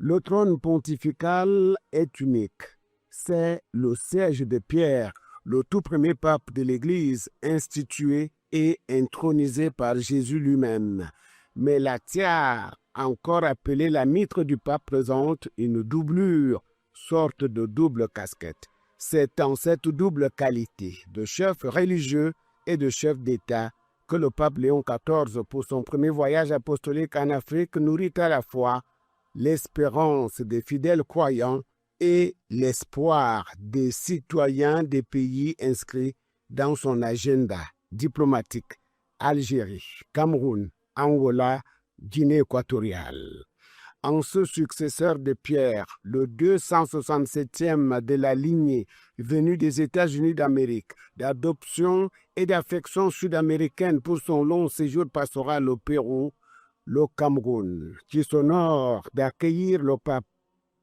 Le trône pontifical est unique. C'est le siège de Pierre, le tout premier pape de l'Église, institué et intronisé par Jésus lui-même. Mais la tiare, encore appelée la mitre du pape, présente une doublure, sorte de double casquette. C'est en cette double qualité de chef religieux et de chef d'État que le pape Léon XIV, pour son premier voyage apostolique en Afrique, nourrit à la fois l'espérance des fidèles croyants et l'espoir des citoyens des pays inscrits dans son agenda diplomatique: Algérie, Cameroun, Angola, Guinée équatoriale. En ce successeur de Pierre, le 267e de la lignée venu des États-Unis d'Amérique, d'adoption et d'affection sud-américaine pour son long séjour pastoral au Pérou, le Cameroun, qui s'honore d'accueillir le pape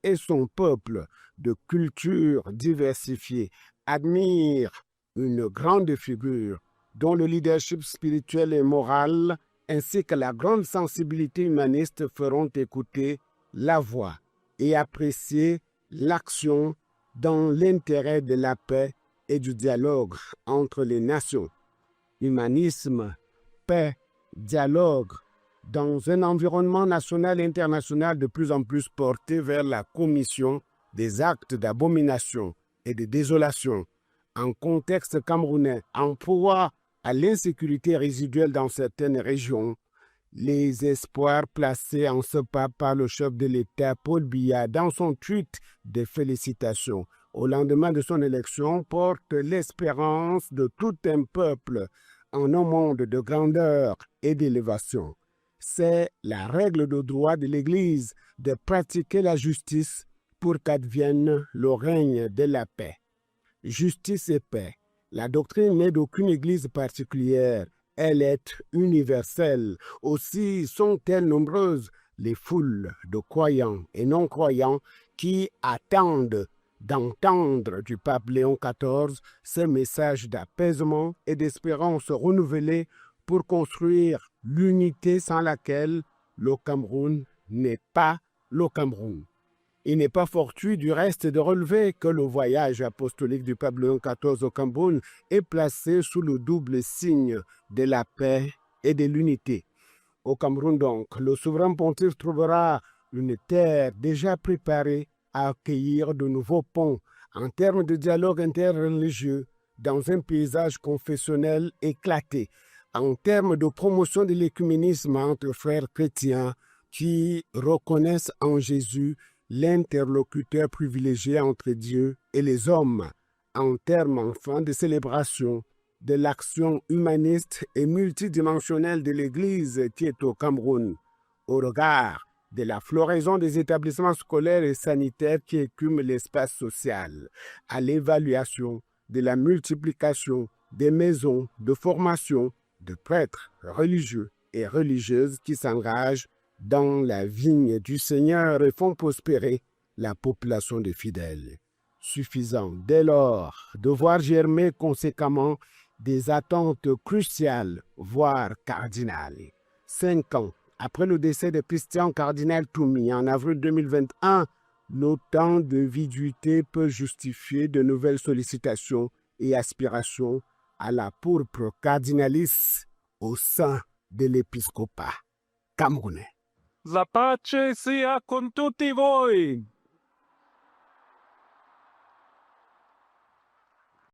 et son peuple de culture diversifiée, admire une grande figure dont le leadership spirituel et moral ainsi que la grande sensibilité humaniste feront écouter la voix et apprécier l'action dans l'intérêt de la paix et du dialogue entre les nations. Humanisme, paix, dialogue, dans un environnement national et international de plus en plus porté vers la commission des actes d'abomination et de désolation. En contexte camerounais, en proie à l'insécurité résiduelle dans certaines régions, les espoirs placés en ce pape par le chef de l'État, Paul Biya, dans son tweet de félicitations au lendemain de son élection, portent l'espérance de tout un peuple en un monde de grandeur et d'élévation. C'est la règle de droit de l'Église de pratiquer la justice pour qu'advienne le règne de la paix. Justice et paix. La doctrine n'est d'aucune Église particulière. Elle est universelle. Aussi sont-elles nombreuses les foules de croyants et non-croyants qui attendent d'entendre du pape Léon XIV ce message d'apaisement et d'espérance renouvelée pour construire l'unité sans laquelle le Cameroun n'est pas le Cameroun. Il n'est pas fortuit du reste de relever que le voyage apostolique du pape Léon XIV au Cameroun est placé sous le double signe de la paix et de l'unité. Au Cameroun donc, le souverain pontife trouvera une terre déjà préparée à accueillir de nouveaux ponts en termes de dialogue interreligieux dans un paysage confessionnel éclaté, en termes de promotion de l'écuménisme entre frères chrétiens qui reconnaissent en Jésus l'interlocuteur privilégié entre Dieu et les hommes, en termes enfin de célébration de l'action humaniste et multidimensionnelle de l'Église qui est au Cameroun, au regard de la floraison des établissements scolaires et sanitaires qui écument l'espace social, à l'évaluation de la multiplication des maisons de formation de prêtres religieux et religieuses qui s'engagent dans la vigne du Seigneur et font prospérer la population de fidèles. Suffisant dès lors de voir germer conséquemment des attentes cruciales, voire cardinales. 5 ans après le décès de Christian Cardinal Toumi en avril 2021, l'autant de viduité peut justifier de nouvelles sollicitations et aspirations à la pourpre cardinalice au sein de l'épiscopat camerounais. La pace sia con tutti voi.